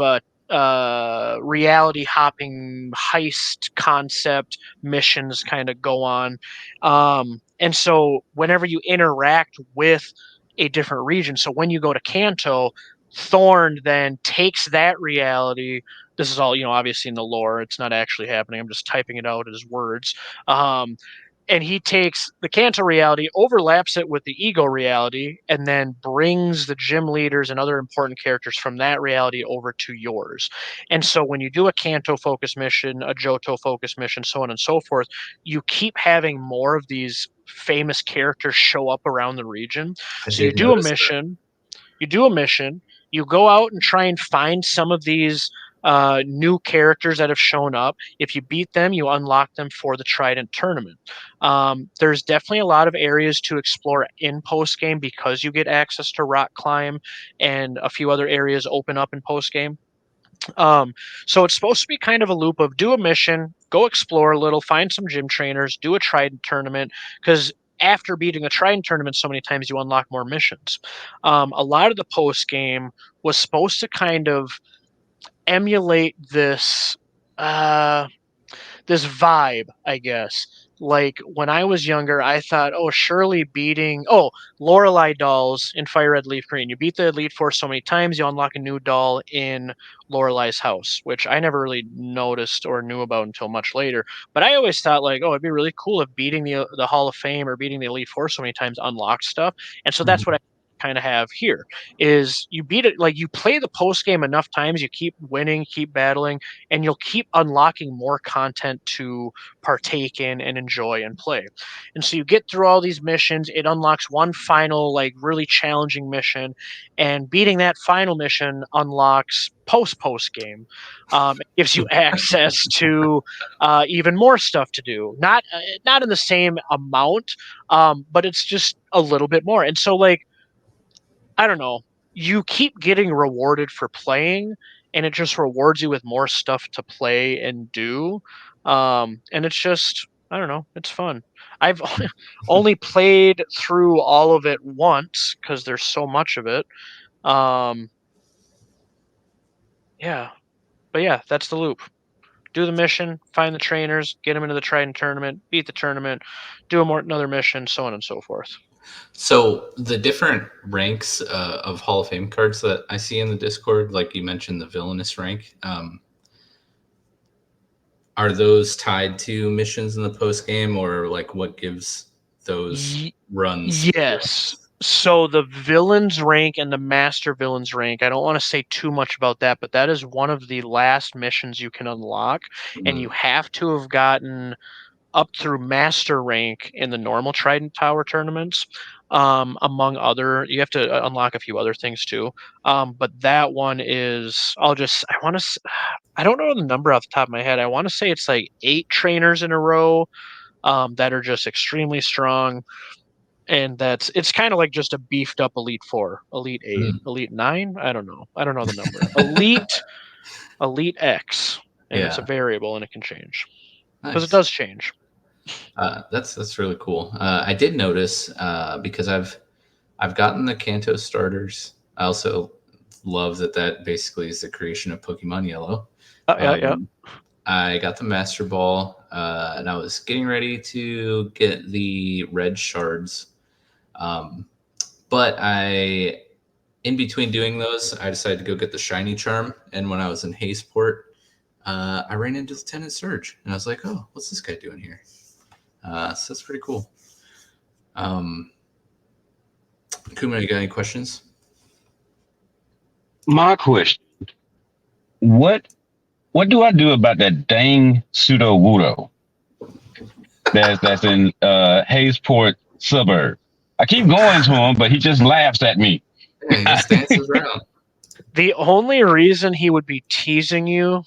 reality hopping heist concept missions kind of go on. And so whenever you interact with a different region, so when you go to Kanto, Thorn then takes that reality. This is all, obviously in the lore. It's not actually happening. I'm just typing it out as words. Um, and he takes the Kanto reality, overlaps it with the ego reality, and then brings the gym leaders and other important characters from that reality over to yours. And so when you do a Kanto focus mission, a Johto focus mission, so on and so forth, you keep having more of these famous characters show up around the region. I So you did do a notice that. mission, you go out and try and find some of these new characters that have shown up. If you beat them, you unlock them for the Trident tournament. There's definitely a lot of areas to explore in post game because you get access to Rock Climb, and a few other areas open up in post game. So it's supposed to be kind of a loop of do a mission, go explore a little, find some gym trainers, do a Trident tournament, because after beating a Trident tournament so many times, you unlock more missions. A lot of the post game was supposed to kind of emulate this vibe, I guess. Like when I was younger, I thought, oh, surely beating Lorelei dolls in Fire Red Leaf Green. You beat the Elite Four so many times, you unlock a new doll in Lorelei's house, which I never really noticed or knew about until much later. But I always thought like, oh, it'd be really cool if beating the Hall of Fame or beating the Elite Four so many times unlocked stuff. And so that's what I kind of have here is you beat it, like you play the post game enough times, you keep winning, keep battling, and you'll keep unlocking more content to partake in and enjoy and play. And so you get through all these missions, it unlocks one final like really challenging mission, and beating that final mission unlocks post game. It gives you access to even more stuff to do, not in the same amount, but it's just a little bit more. And so like I don't know, you keep getting rewarded for playing, and it just rewards you with more stuff to play and do. And it's just, I don't know, it's fun. I've only played through all of it once because there's so much of it. Um, yeah, but yeah, that's the loop. Do the mission, find the trainers, get them into the Trident tournament, beat the tournament, do another mission, so on and so forth. So the different ranks of Hall of Fame cards that I see in the Discord, like you mentioned, the villainous rank, are those tied to missions in the post game, or like what gives those runs? Yes. So the villains rank and the master villains rank, I don't want to say too much about that, but that is one of the last missions you can unlock, and you have to have gotten up through master rank in the normal Trident Tower tournaments. Among other, you have to unlock a few other things too. But that one is, I don't know the number off the top of my head. I want to say it's like 8 trainers in a row that are just extremely strong, and it's kind of like just a beefed up Elite Four, Elite 8, Elite 9. I don't know the number. Elite X, and it's a Yeah, variable and it can change because it nice. does change. That's really cool. I did notice because I've gotten the Kanto starters. I also love that basically is the creation of Pokemon Yellow. Yeah. I got the Master Ball, and I was getting ready to get the red shards. But in between doing those, I decided to go get the shiny charm. And when I was in Hazeport, I ran into Lieutenant Surge, and I was like, "Oh, what's this guy doing here?" So that's pretty cool. Kuma, you got any questions? My question: What do I do about that dang pseudo Wudo that's in Hayesport suburb? I keep going to him, but he just laughs at me. Yeah, he just dances around. The only reason he would be teasing you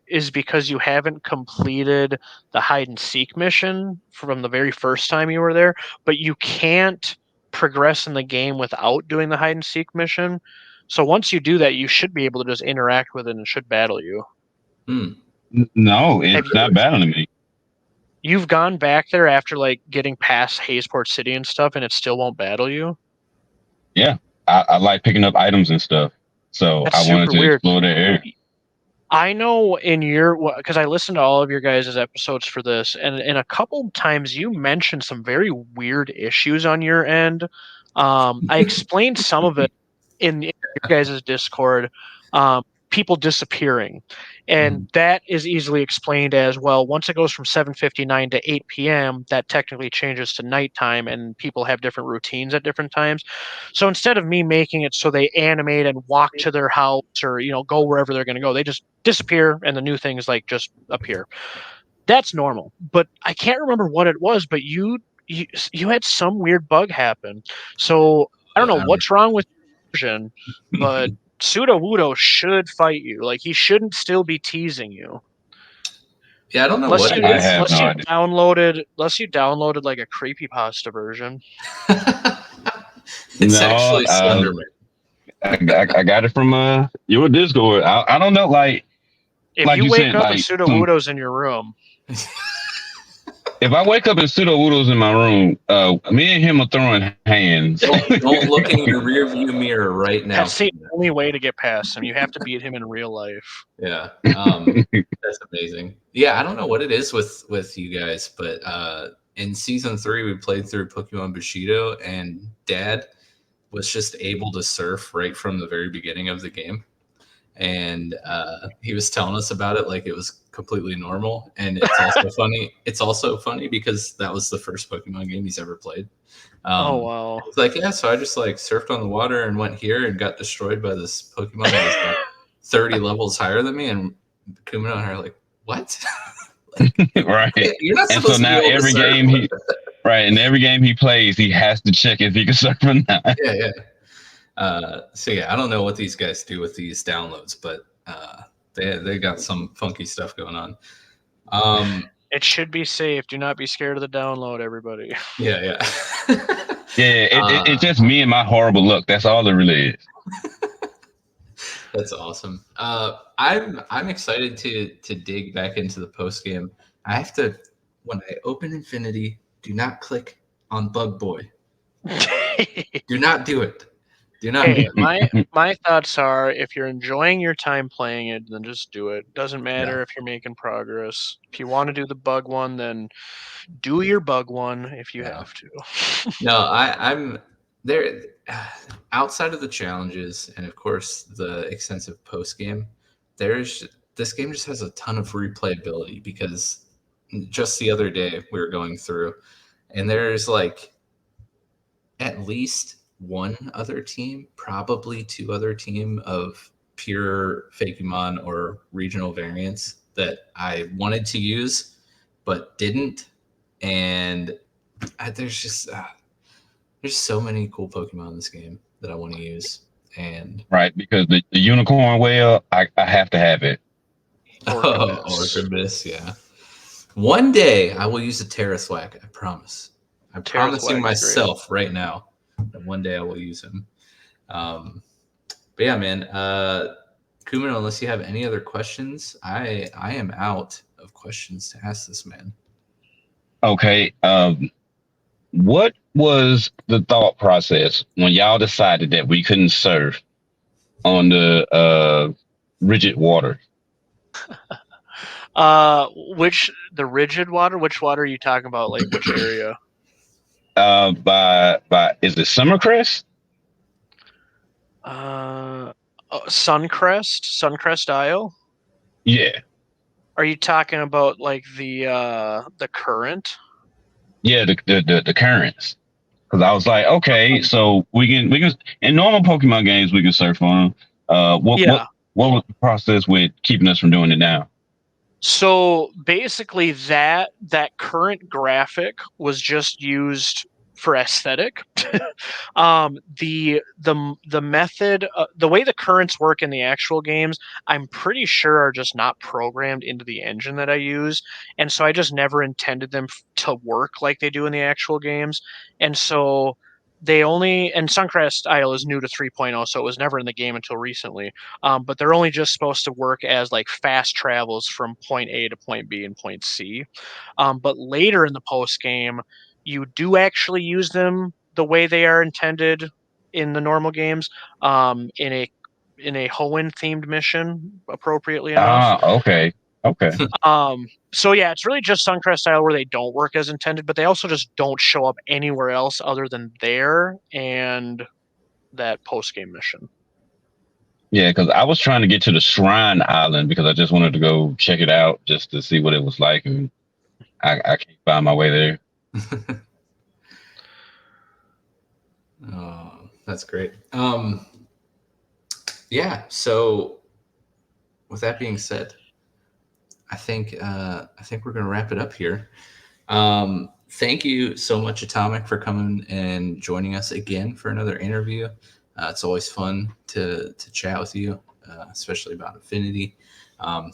is because you haven't completed the hide and seek mission from the very first time you were there, but you can't progress in the game without doing the hide and seek mission. So once you do that, you should be able to just interact with it and it should battle you. No, Have it's you, not battling me. you've gone back there after like getting past Hazeport City and stuff, and it still won't battle you? Yeah, I like picking up items and stuff, so That's I wanted super to weird. explore the area. I know because I listened to all of your guys' episodes for this, and a couple times you mentioned some very weird issues on your end. I explained some of it in your guys' Discord. people disappearing. And that is easily explained as, well, once it goes from 7:59 to 8 p.m., that technically changes to nighttime, and people have different routines at different times. So instead of me making it so they animate and walk to their house or, go wherever they're going to go, they just disappear and the new things like just appear. That's normal. But I can't remember what it was, but you had some weird bug happen. So I don't know what's wrong with your version, but Sudowoodo should fight you. Like, he shouldn't still be teasing you. Yeah, I don't know what it I is. have no idea. Unless you downloaded like a creepypasta version. It's No, actually Slenderman. I got it from your Discord. I don't know, like If you you wake said, up and like Sudowoodo's in your room, if I wake up and Sudowoodo's in my room, me and him are throwing hands. Don't look in your rear view mirror right now. that's the only way to get past him. You have to beat him in real life. Yeah, that's amazing. Yeah, I don't know what it is with you guys, but in season 3 we played through Pokemon Bushido, and Dad was just able to surf right from the very beginning of the game, and he was telling us about it like it was completely normal. And it's also funny. It's also funny because that was the first Pokemon game he's ever played. Oh wow! It's like, yeah, so I just like surfed on the water and went here and got destroyed by this Pokemon that was like 30 levels higher than me. And Kumano and I are like, what? Right. You're not And supposed so now to be able to every surf. game in every game he plays, he has to check if he can surf or not. Yeah. So yeah, I don't know what these guys do with these downloads, but they got some funky stuff going on. It should be safe. Do not be scared of the download, everybody. Yeah. It's just me and my horrible luck. That's all it really is. That's awesome. I'm excited to dig back into the post game. I have to, when I open Infinity, do not click on Bug Boy. Do not do it. Do not. Hey, my thoughts are, if you're enjoying your time playing it, then just do it. Doesn't matter if you're making progress. If you want to do the bug one, then do your bug one if you have to. No, I'm there. Outside of the challenges and of course the extensive post game, this game just has a ton of replayability, because just the other day we were going through, and there's like at least one other team, probably two other team of pure Fakemon or regional variants that I wanted to use but didn't. And there's so many cool Pokemon in this game that I want to use. And right, because the unicorn whale, I have to have it. Orcambus, yeah. One day I will use a Terraswhack, I promise. I'm promising myself right now that one day I will use him. But yeah, man. Kumano, unless you have any other questions, I am out of questions to ask this man. Okay. What was the thought process when y'all decided that we couldn't surf on the rigid water? The rigid water? Which water are you talking about? Like which area? By is it Summercrest? Suncrest Isle? Yeah. Are you talking about like the current? Yeah, the currents. Because I was like, okay, so we can in normal Pokemon games we can surf on them. What was the process with keeping us from doing it now? So basically, that current graphic was just used for aesthetic. The method, the way the currents work in the actual games, I'm pretty sure are just not programmed into the engine that I use, and so I just never intended them to work like they do in the actual games, and so and Suncrest Isle is new to 3.0, so it was never in the game until recently. But they're only just supposed to work as like fast travels from point A to point B and point C. But later in the post game, you do actually use them the way they are intended in the normal games, in a Hoenn themed mission, appropriately enough. Okay. So yeah, it's really just Suncrest Isle where they don't work as intended, but they also just don't show up anywhere else other than there and that post game mission. Yeah, because I was trying to get to the Shrine Island because I just wanted to go check it out just to see what it was like, and I can't find my way there. Oh, that's great. Yeah. So, with that being said, I think we're gonna wrap it up here. Thank you so much, Atomic, for coming and joining us again for another interview. It's always fun to chat with you, especially about Infinity.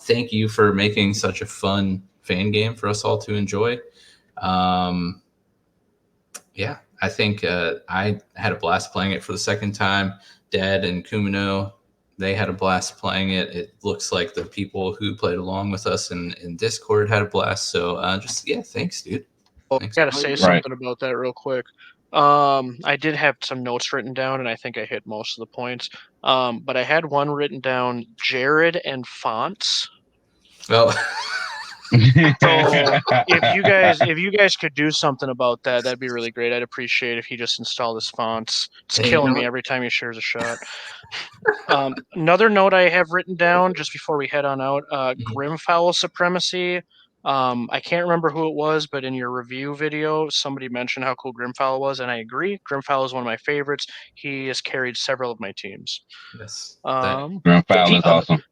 Thank you for making such a fun fan game for us all to enjoy. Um, yeah, I think I had a blast playing it for the second time. Dad and Kumano, they had a blast playing it. It looks like the people who played along with us in Discord had a blast. So thanks, dude. Oh, Thanks. I gotta say Right. something about that real quick. I did have some notes written down, and I think I hit most of the points. But I had one written down: Jared and fonts. Well, So if you guys could do something about that, that'd be really great. I'd appreciate if he just installed his fonts. It's hey, you killing know me what? every time he shares a shot. Another note I have written down just before we head on out: Mhm. Grimfowl supremacy. I can't remember who it was, but in your review video, somebody mentioned how cool Grimfowl was, and I agree. Grimfowl is one of my favorites. He has carried several of my teams. Yes, that Grand Foul The is awesome.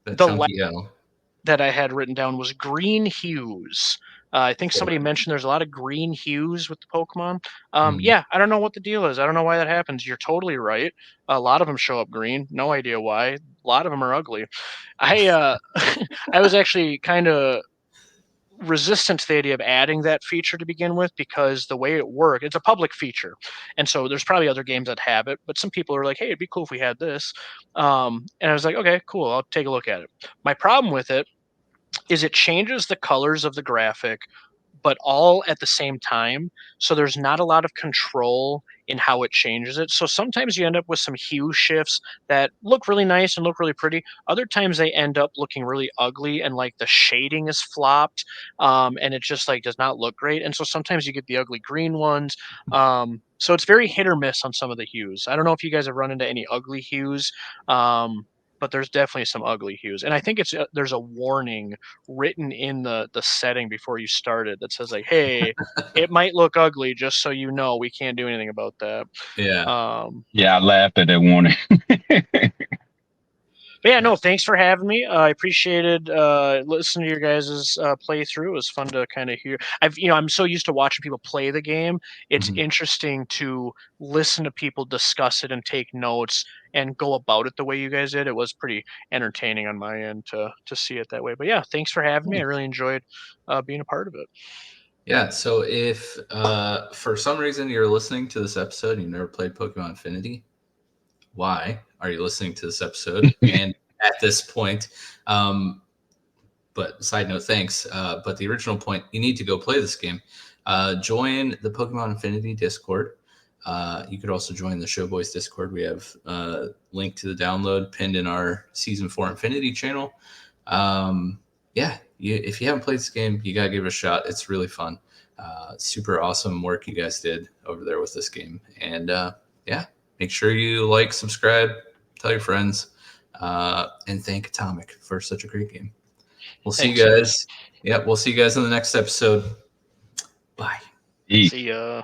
that the chunky L. that I had written down was green hues. I think somebody mentioned there's a lot of green hues with the Pokemon. Mhm. Yeah, I don't know what the deal is. I don't know why that happens. You're totally right. A lot of them show up green. No idea why. A lot of them are ugly. I I was actually kind of resistant to the idea of adding that feature to begin with because the way it worked, it's a public feature, and so there's probably other games that have it. But some people are like, "Hey, it'd be cool if we had this," and I was like, "Okay, cool. I'll take a look at it." My problem with it is it changes the colors of the graphic, but all at the same time. So there's not a lot of control in how it changes it. So sometimes you end up with some hue shifts that look really nice and look really pretty. Other times they end up looking really ugly and like the shading is flopped, and it just like does not look great. And so sometimes you get the ugly green ones. So it's very hit or miss on some of the hues. I don't know if you guys have run into any ugly hues. But there's definitely some ugly hues, and I think it's there's a warning written in the setting before you start it that says like, "Hey, it might look ugly, just so you know. We can't do anything about that." Yeah. Yeah, I laughed at that warning. But yeah, Yeah. no, thanks for having me. I appreciated listening to your guys' playthrough. It was fun to kind of hear. I'm so used to watching people play the game. It's Mhm. interesting to listen to people discuss it and take notes and go about it the way you guys did. It was pretty entertaining on my end to see it that way. But yeah, thanks for having me. I really enjoyed being a part of it. Yeah. So if for some reason you're listening to this episode and you never played Pokemon Infinity, why are you listening to this episode? And at this point, but side note, thanks. But the original point, you need to go play this game. Join the Pokemon Infinity Discord. You could also join the Showboys Discord. We have link to the download pinned in our Season 4 Infinity channel. If you haven't played this game, you got to give it a shot. It's really fun. Super awesome work you guys did over there with this game. And make sure you like, subscribe, tell your friends, and thank Atomic for such a great game. We'll see Thanks, you guys. guys. Yep, we'll see you guys in the next episode. Bye. Peace. See ya.